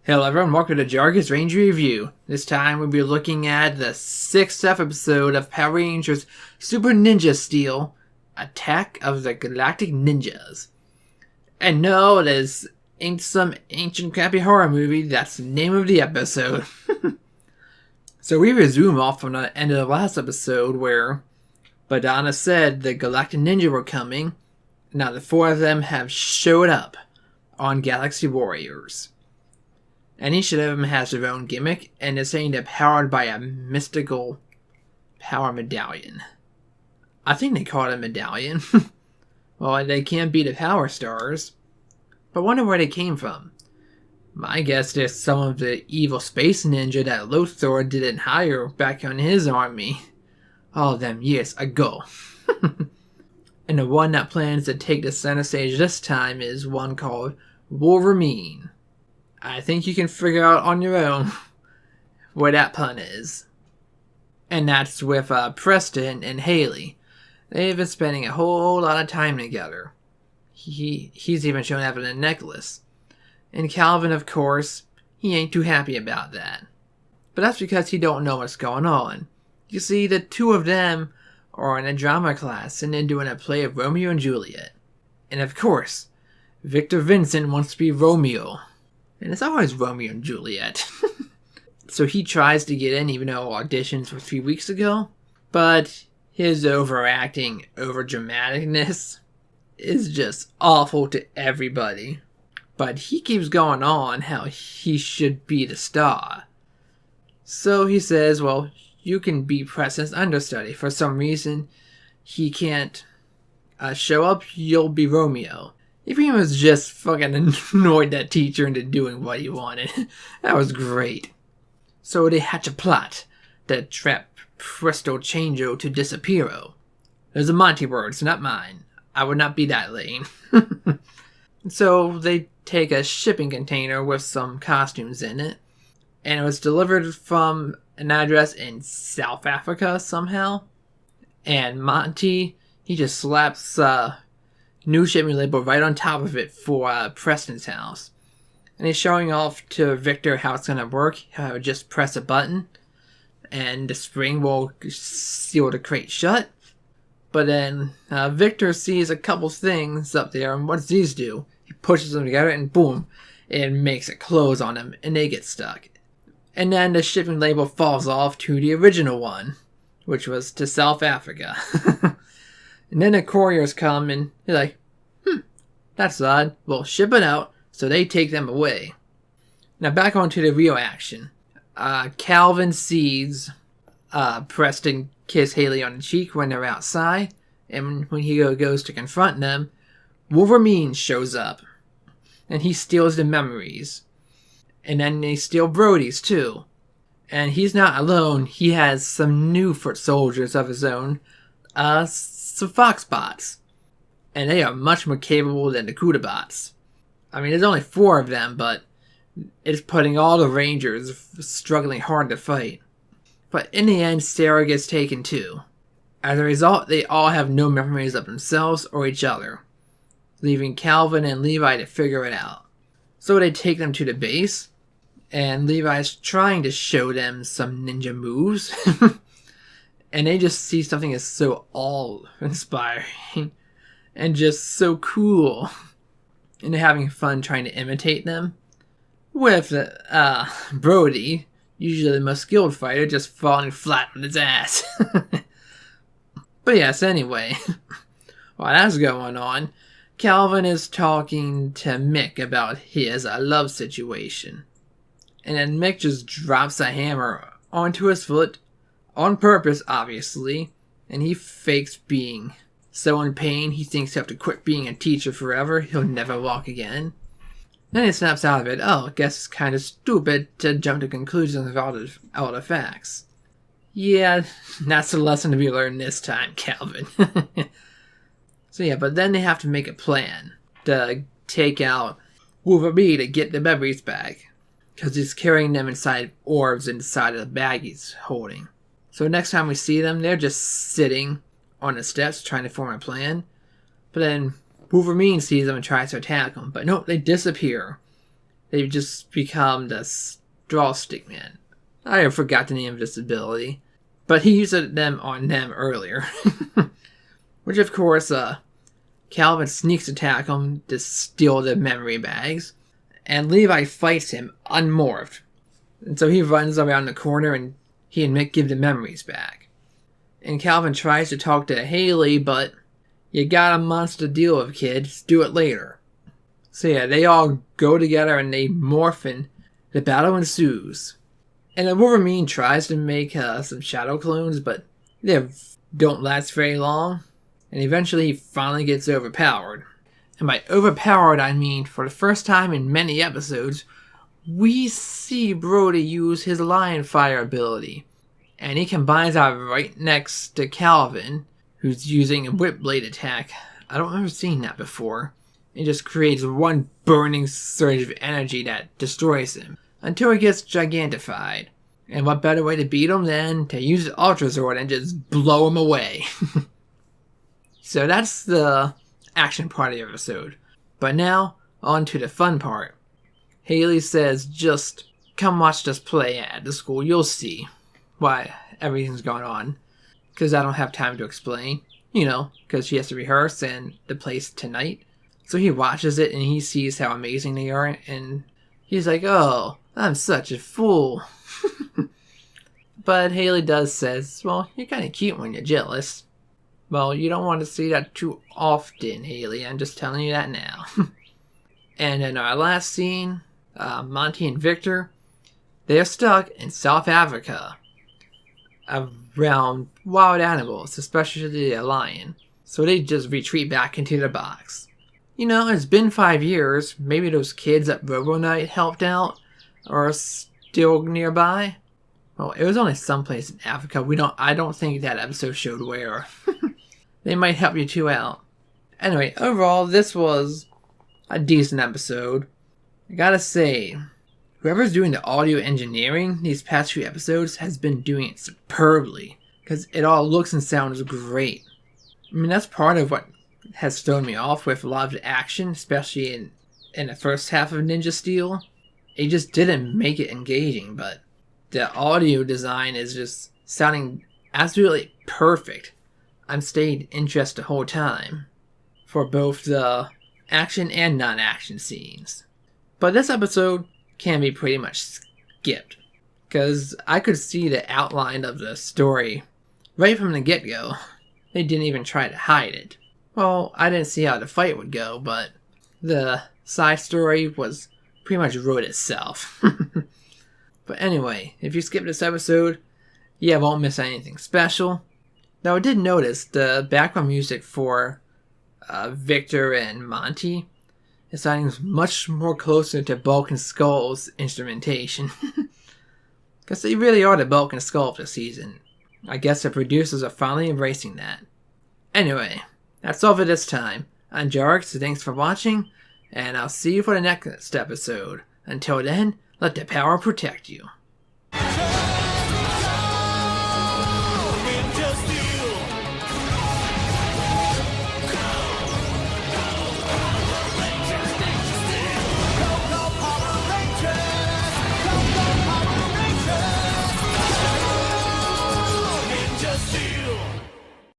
Hello everyone, welcome to Jargus Ranger Review. This time we'll be looking at the 6th episode of Power Rangers Super Ninja Steel, Attack of the Galactic Ninjas. And no, it ain't some ancient crappy horror movie, that's the name of the episode. So we resume off from the end of the last episode where Badana said the Galactic Ninja were coming. Now the 4 of them have showed up on Galaxy Warriors. And each of them has their own gimmick, and is saying they're powered by a mystical power medallion. I think they call it a medallion. Well, they can't be the power stars. But I wonder where they came from. My guess is some of the evil space ninja that Lothar didn't hire back on his army all of them years ago. And the one that plans to take the center stage this time is one called Wolverine. I think you can figure out on your own where that pun is. And that's with Preston and Haley. They've been spending a whole lot of time together. He's even shown having a necklace. And Calvin, of course, he ain't too happy about that. But that's because he don't know what's going on. You see, the 2 of them are in a drama class and they're doing a play of Romeo and Juliet. And of course, Victor Vincent wants to be Romeo. And it's always Romeo and Juliet. So he tries to get in even though auditions were 3 weeks ago. But his overacting, overdramaticness is just awful to everybody. But he keeps going on how he should be the star. So he says, well, you can be Preston's understudy. For some reason, he can't show up, you'll be Romeo. If he was just fucking annoyed that teacher into doing what he wanted. That was great. So they hatch a plot to trap Presto Changeo to disappearo. Those are Monty words, not mine. I would not be that lame. So they take a shipping container with some costumes in it. And it was delivered from an address in South Africa somehow. And Monty, he just slaps new shipment label right on top of it for Preston's house. And he's showing off to Victor how it's going to work. How just press a button and the spring will seal the crate shut. But then Victor sees a couple things up there, and what does these do? He pushes them together and boom, it makes it close on them and they get stuck. And then the shipping label falls off to the original one, which was to South Africa. And then the couriers come and they're like, that's odd. Well, ship it out. So they take them away. Now back onto the real action. Calvin sees Preston kiss Haley on the cheek when they're outside. And when he goes to confront them, Wolverine shows up. And he steals the memories. And then they steal Brody's too. And he's not alone. He has some new foot soldiers of his own. Some Foxbots. And they are much more capable than the Kudabots. I mean, there's only 4 of them, but it's putting all the Rangers struggling hard to fight. But in the end, Sarah gets taken too. As a result, they all have no memories of themselves or each other, leaving Calvin and Levi to figure it out. So they take them to the base, and Levi's trying to show them some ninja moves. And they just see something that's so awe-inspiring and just so cool. And they're having fun trying to imitate them. With Brody, usually the most skilled fighter, just falling flat on his ass. But yes, anyway. While that's going on, Calvin is talking to Mick about his love situation. And then Mick just drops a hammer onto his foot. On purpose, obviously, and he fakes being so in pain he thinks he'll have to quit being a teacher forever. He'll never walk again. Then he snaps out of it. Oh, I guess it's kind of stupid to jump to conclusions without all the facts. Yeah, that's the lesson to be learned this time, Calvin. So yeah, but then they have to make a plan to take out Wolverine to get the memories back. Because he's carrying them inside orbs inside of the bag he's holding. So next time we see them, they're just sitting on the steps trying to form a plan. But then Wolverine sees them and tries to attack them. But no, they disappear. they've just become the straw stick man. I forgot the name of this ability, but he used them on them earlier. Which of course, Calvin sneaks attack him to steal the memory bags, and Levi fights him unmorphed. And so he runs around the corner and he and Mick give the memories back. And Calvin tries to talk to Haley, but you got a monster to deal with, kids. Do it later. So yeah, they all go together and they morph and the battle ensues. And the Wolverine tries to make some shadow clones, but they don't last very long. And eventually he finally gets overpowered. And by overpowered, I mean for the first time in many episodes, we see Brody use his Lion Fire ability. And he combines that right next to Calvin, who's using a Whip Blade attack. I don't remember seeing that before. It just creates one burning surge of energy that destroys him, until he gets gigantified. And what better way to beat him than to use the Ultra Sword and just blow him away. So that's the action part of the episode. But now, on to the fun part. Haley says, just come watch this play at the school. You'll see why everything's going on. Because I don't have time to explain. Because she has to rehearse and the play's tonight. So he watches it and he sees how amazing they are. And he's like, oh, I'm such a fool. But Haley says, well, you're kind of cute when you're jealous. Well, you don't want to see that too often, Haley. I'm just telling you that now. And in our last scene, Monty and Victor, they're stuck in South Africa around wild animals, especially a lion. So they just retreat back into the box. It's been 5 years. Maybe those kids at Robo Night helped out are still nearby. Well, it was only someplace in Africa. I don't think that episode showed where. They might help you two out. Anyway, overall, this was a decent episode. I gotta say, whoever's doing the audio engineering these past few episodes has been doing it superbly. Because it all looks and sounds great. I mean, that's part of what has thrown me off with a lot of the action, especially in the first half of Ninja Steel. It just didn't make it engaging, but the audio design is just sounding absolutely perfect. I'm stayed interested the whole time for both the action and non-action scenes. But this episode can be pretty much skipped, because I could see the outline of the story right from the get-go. They didn't even try to hide it. Well, I didn't see how the fight would go, but the side story was pretty much wrote itself. But anyway, if you skip this episode, you won't miss anything special. Though I did notice the background music for Victor and Monty is sounding much more closer to Bulk and Skull's instrumentation. Because they really are the Bulk and Skull of the season. I guess the producers are finally embracing that. Anyway, that's all for this time. I'm Jargus, so thanks for watching, and I'll see you for the next episode. Until then, let the power protect you.